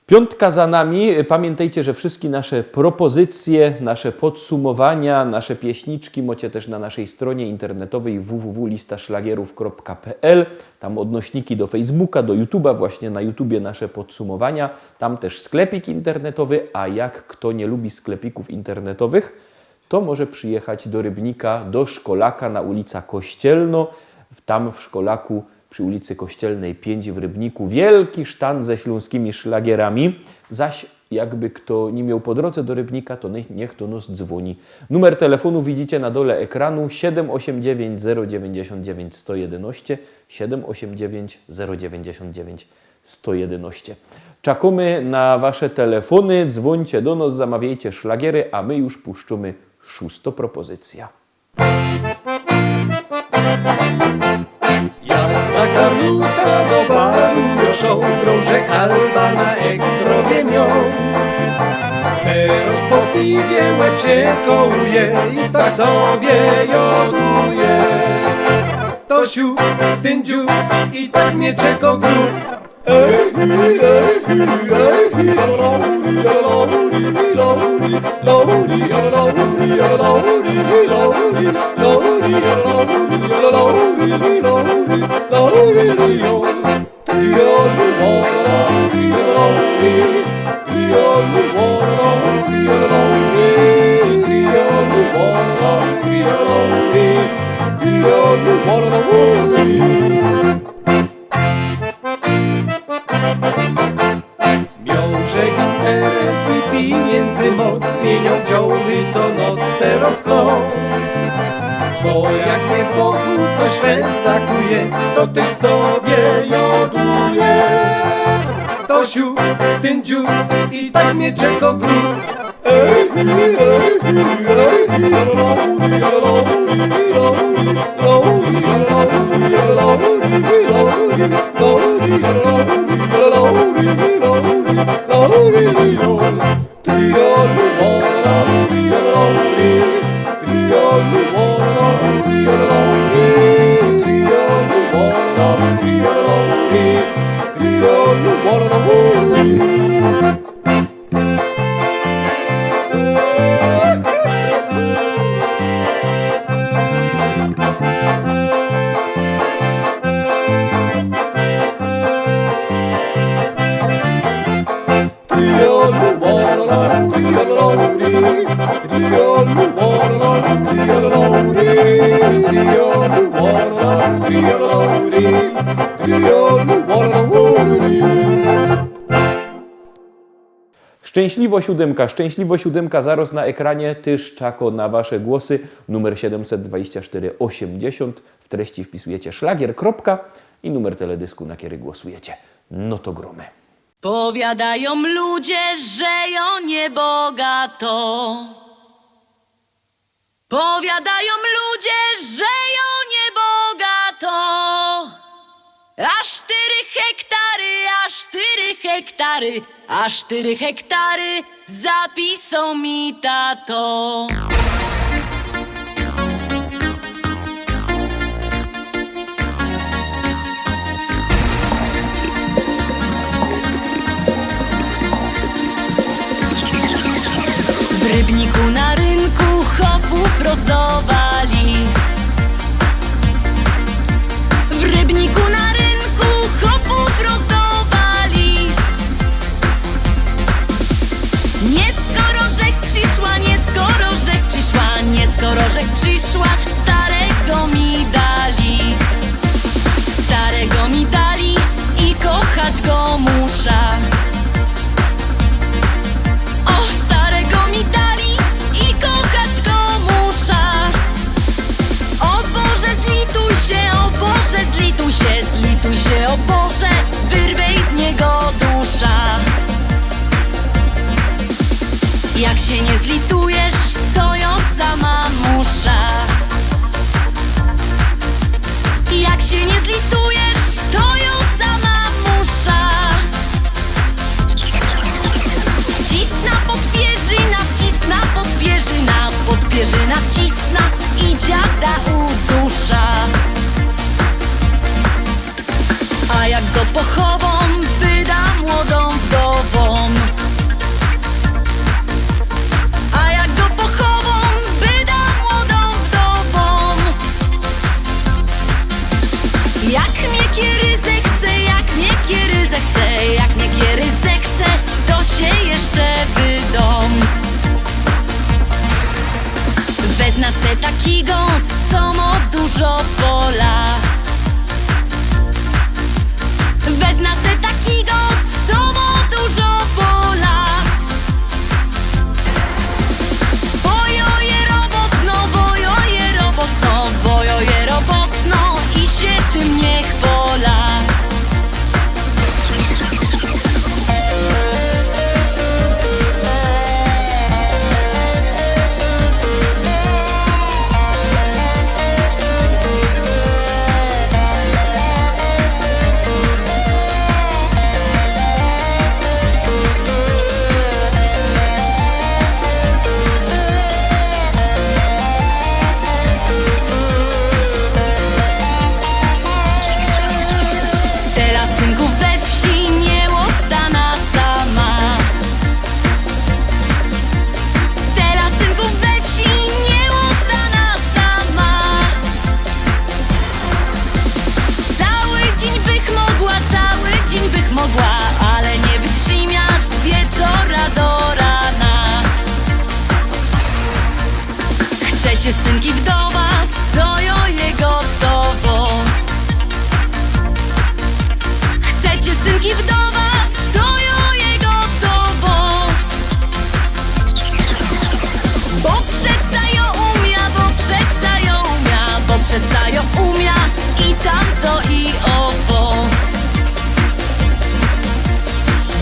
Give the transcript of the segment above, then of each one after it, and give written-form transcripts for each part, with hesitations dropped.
Piątka za nami. Pamiętajcie, że wszystkie nasze propozycje, nasze podsumowania, nasze pieśniczki macie też na naszej stronie internetowej www.listaszlagierów.pl. Tam odnośniki do Facebooka, do YouTube'a, właśnie na YouTubie nasze podsumowania. Tam też sklepik internetowy, a jak kto nie lubi sklepików internetowych, to może przyjechać do Rybnika, do Szkolaka na ulica Kościelno. Tam w Szkolaku przy ulicy Kościelnej 5 w Rybniku wielki sztant ze śląskimi szlagierami. Zaś jakby kto nie miał po drodze do Rybnika, to niech do nas dzwoni. Numer telefonu widzicie na dole ekranu 789 099 111 789 099 111. Czekamy na wasze telefony, dzwońcie do nas, zamawiajcie szlagiery, a my już puszczamy szóstą propozycję. Jak za karusa do baru joszą, krążek halba na ekstrowie mią. Teraz po piwie łeb się kołuje i tak sobie joduje. To siu, ten dziu i tak mnie czeko grób. Miążek interes i pieniędzy moc zmienią ciąchy co noc teraz klos. Bo jak mnie w Bogu coś wesakuje, to też sobie joduje. To siu, ten dziu i tak mnie czeko grób. Szczęśliwo siódemka, zaraz na ekranie, tyż czako na wasze głosy, numer 72480, w treści wpisujecie szlagier, kropka i numer teledysku, na który głosujecie. No to gromy. Powiadają ludzie, że ją niebogato. Powiadają ludzie, że ją niebogato. Aż 4 hektary zapisał mi tato. W Rybniku na rynku chopów rozdawali. W Rybniku na rynku chopów rozdawali. Nie skoro rzek przyszła, starego mi dali i kochać go musza. O, starego mi dali i kochać go musza. O Boże, zlituj się, o Boże, zlituj się, o Boże, wyrwej z niego dusza. Jak się nie zlitujesz, to ją sama musza. Jak się nie zlitujesz, to ją sama musza. Wcisna podpierzyna wcisna i dziada udusza. A jak go pochową, wyda młodą wdową. dużo pola. Bez nas takiego, co ma dużo pola. Bojoje robotno, bojoje robotno, bojoje robotno i się tym nie chwola. Teraz synków we wsi nie ostana sama. Teraz synków we wsi nie ostana sama. Cały dzień bych mogła, ale nie wytrzyma z wieczora do rana. Chcecie synki wdowa, to jo je gotowo. Chcecie synki wdowa, to jo je gotowo. Bo przeca jo umia, bo przeca jo umia, bo przeca jo umia i tamto i owo.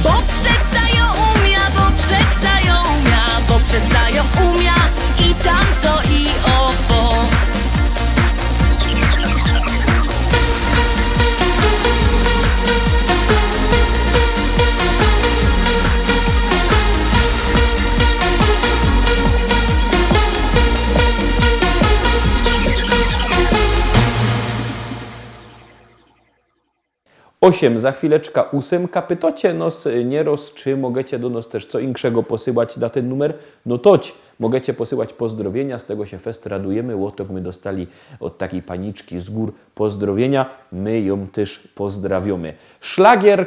Bo przeca jo umia, bo przeca jo umia, bo przeca jo umia i tamto i owo. Osiem, za chwileczka 8. Pytacie nos nieraz, czy możecie do nas też co inkszego posyłać na ten numer? No toć, możecie posyłać pozdrowienia, z tego się fest radujemy. Łotok my dostali od takiej paniczki z gór pozdrowienia, my ją też pozdrawiamy. Szlagier.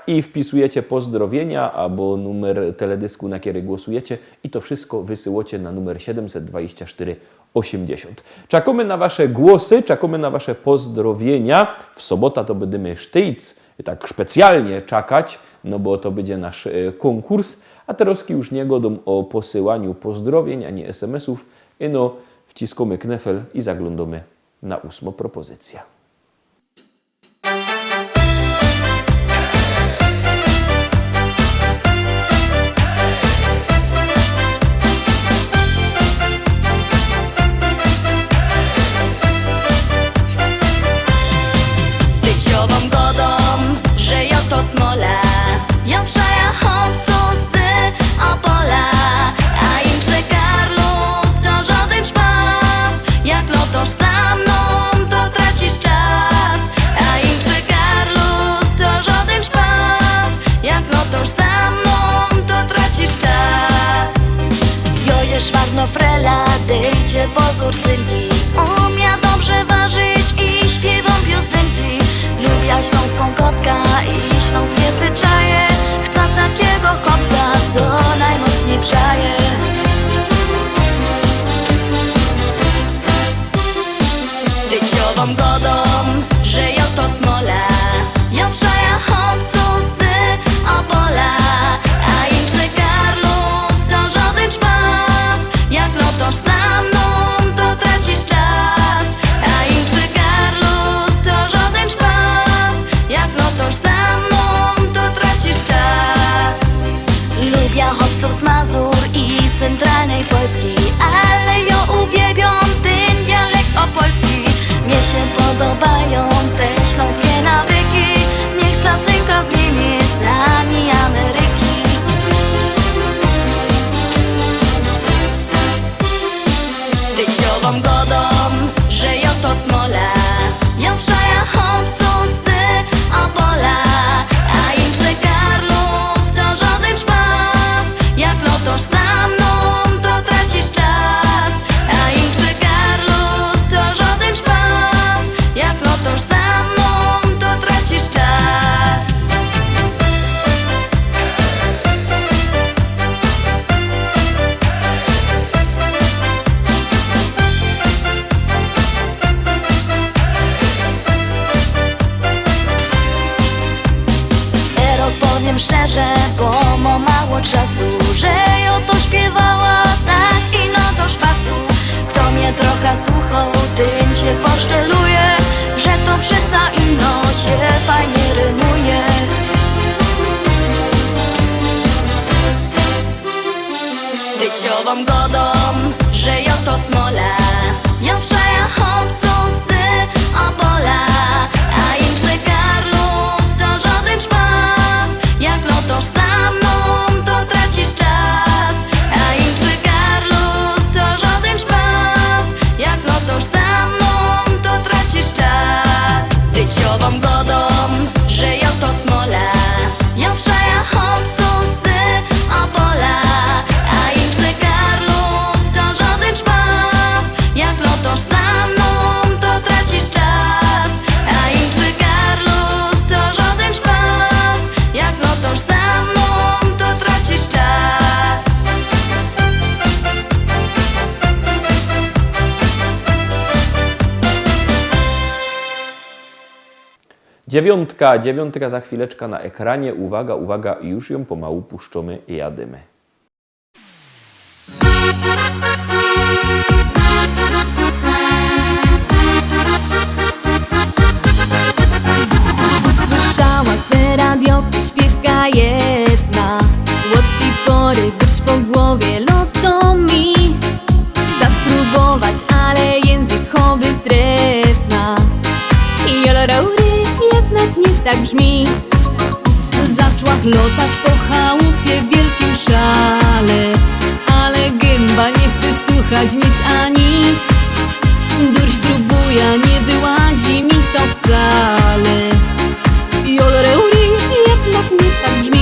I wpisujecie pozdrowienia albo numer teledysku, na który głosujecie i to wszystko wysyłacie na numer 724 80. Czekamy na wasze głosy, czekamy na wasze pozdrowienia. W sobota to będziemy sztyjc, tak specjalnie czekać, no bo to będzie nasz konkurs, a teraz już nie godą o posyłaniu pozdrowień, ani SMS-ów. No, wciskamy knefel i zaglądamy na 8. propozycję. Dzieciową godą, że jo to smola. Ja przeja chłopców z Opola, a im że Karlus to żaden szpas. Jak lotosz za mną, to tracisz czas. A im że Karlus to żaden szpas. Jak lotosz za mną, to tracisz czas. Jo je szwarno frela, dejcie pozór synki. Umia dobrze ważyć i śpiewam piosenki. Lubię śląską kotka i śląskie zwyczaje. Chcę takiego chłopca, co najmocniej przaje. Dzieciową godą, że jo to smola. Jo przaja chłopców z Opola, a im że Karlus to żaden szpas. Jak lotosz za mną, to tracisz czas. A im że Karlus to żaden szpas. Jak lotosz za mną, to tracisz czas. szczerze, bo ma mało czasu, że ją to śpiewała tak i no do szpasu. Kto mnie trochę słuchał, tym cię poszczeluje, że to przeca ino się fajnie rymuje. Tyciową godą, że ją to smola, ją przejechałcą psy opola, a im że Karlus to żaden szpas, jak lotosz za mną, to tracisz czas. A im że Karlus to żaden szpas, jak lotosz za mną, to tracisz czas. Tyciową godą, że ją to smola, ją przejechałcą psy opola, a im że Karlus to żaden szpas, jak lotosz za mną, to tracisz czas. A im że Karlus to żaden szpas, jak lotosz za mną, to tracisz czas. Dziewiątka za chwileczkę na ekranie. Uwaga, uwaga, już ją pomału puszczamy i jadymy. Usłyszała te radio, śpiewka jedna. Od tej pory drż po głowie lotą mi. Chcę spróbować, ale językowy zdrewna. Joloraury jednak nie tak brzmi. Zaczła lotać po chałupie w wielkim szale, ale gęba nie chce słuchać nic a nic. Durś próbuje, nie wyłazi mi to wcale. Joloraury jednak nie tak brzmi.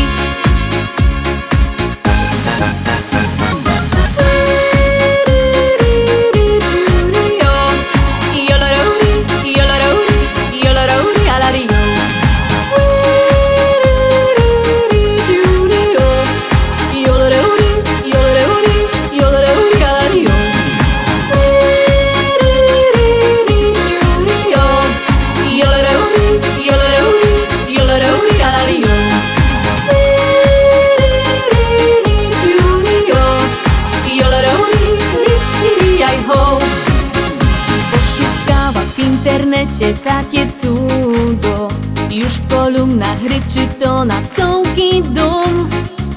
Poszukała w internecie takie cudo, już w kolumnach ryczy to na całki dom.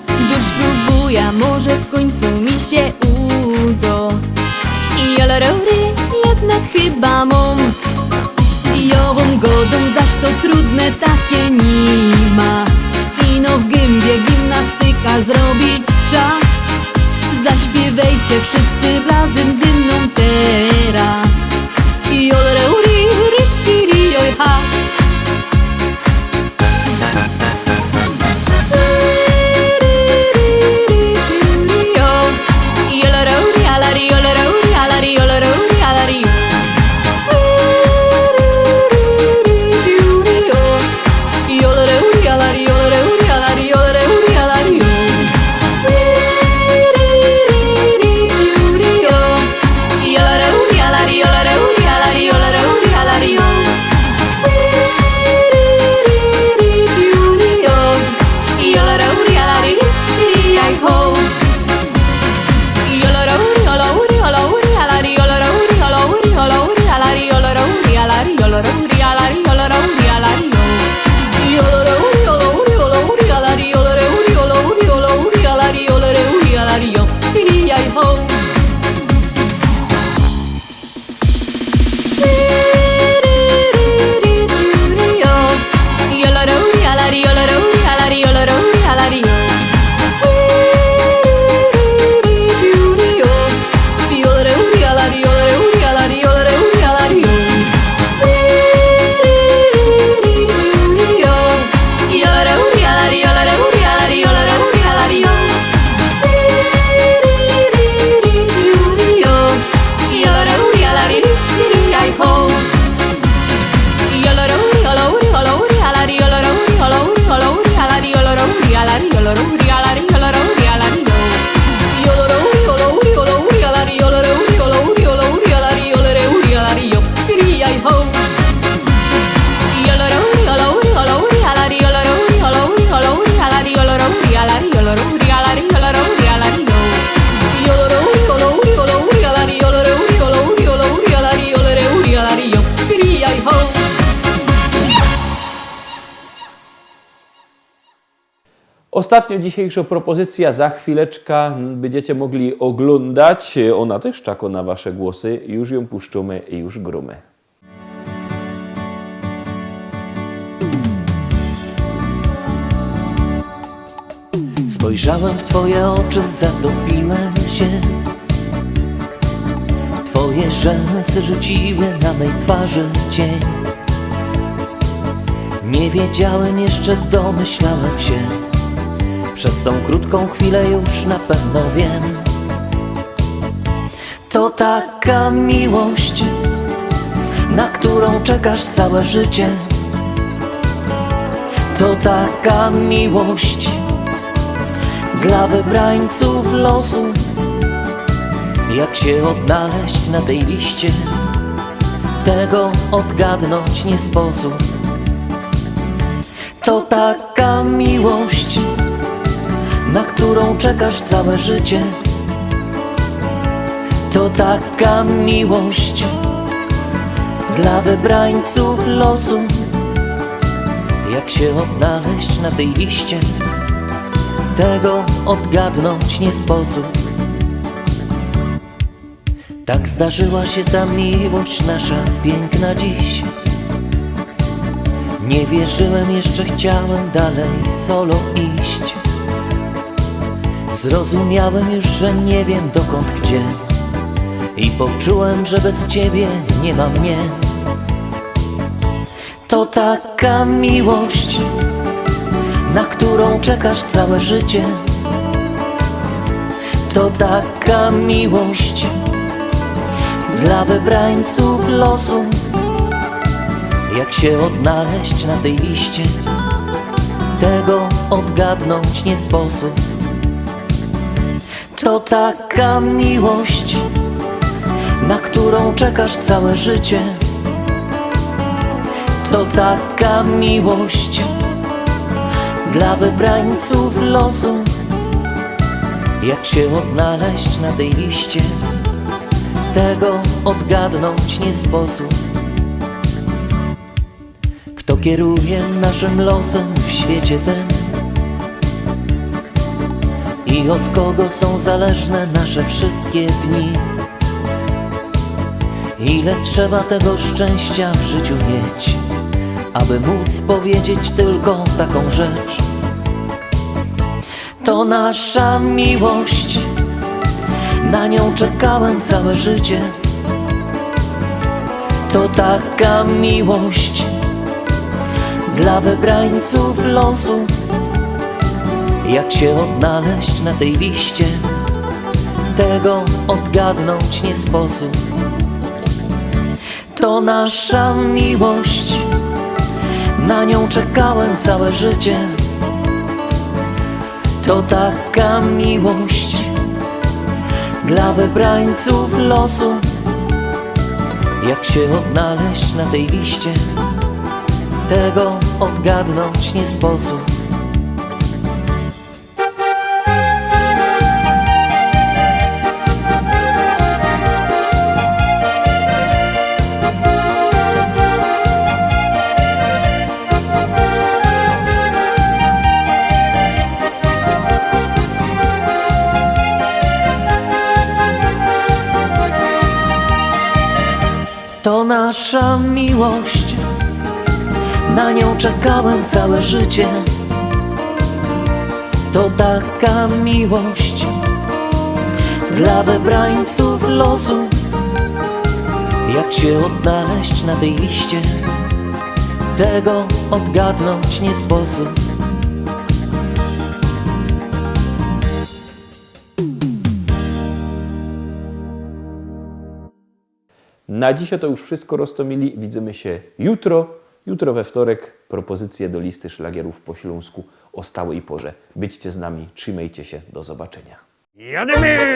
Dusz próbuje, może w końcu mi się uda. Joloraury jednak chyba mam. Jową godą zaś to trudne takie nie ma. Ino w gębie gimnastyka zrobić trzeba. Zaśpiewajcie wszyscy razem ze mną teraz. Joloraury, ri, oj, ha. Joloraury, alari, joloraury, alari, joloraury, alari. Joloraury, alari, joloraury, alari, joloraury, alari. Ostatnio dzisiejsza propozycja, za chwileczkę będziecie mogli oglądać. Ona też czeka na wasze głosy. Już ją puszczamy i już grumy. Spojrzałem w twoje oczy, zatopiłem się. Twoje rzęsy rzuciły na mej twarzy cień. Nie wiedziałem jeszcze, domyślałem się. Przez tą krótką chwilę już na pewno wiem. To taka miłość, na którą czekasz całe życie. To taka miłość dla wybrańców losu. Jak się odnaleźć na tej liście, tego odgadnąć nie sposób. To taka miłość, na którą czekasz całe życie. To taka miłość dla wybrańców losu. Jak się odnaleźć na tej liście, tego odgadnąć nie sposób. Tak zdarzyła się ta miłość nasza piękna dziś. Nie wierzyłem jeszcze, chciałem dalej solo iść. Zrozumiałem już, że nie wiem dokąd, gdzie. I poczułem, że bez ciebie nie ma mnie. To taka miłość, na którą czekasz całe życie. To taka miłość dla wybrańców losu. Jak się odnaleźć na tej liście, tego odgadnąć nie sposób. To taka miłość, na którą czekasz całe życie. To taka miłość dla wybrańców losu. Jak się odnaleźć na tej liście, tego odgadnąć nie sposób. Kto kieruje naszym losem w świecie tym? I od kogo są zależne nasze wszystkie dni? Ile trzeba tego szczęścia w życiu mieć, aby móc powiedzieć tylko taką rzecz? To nasza miłość, na nią czekałem całe życie. To taka miłość dla wybrańców losu. Jak się odnaleźć na tej liście, tego odgadnąć nie sposób. To nasza miłość, na nią czekałem całe życie. To taka miłość dla wybrańców losu. Jak się odnaleźć na tej liście, tego odgadnąć nie sposób. To nasza miłość, na nią czekałem całe życie. To taka miłość dla wybrańców losu. Jak się odnaleźć na tej liście, tego odgadnąć nie sposób. Na dzisiaj to już wszystko, Rostomili. Widzimy się jutro. Jutro we wtorek propozycje do listy szlagierów po śląsku o stałej porze. Byćcie z nami, trzymajcie się, do zobaczenia. Jadymy!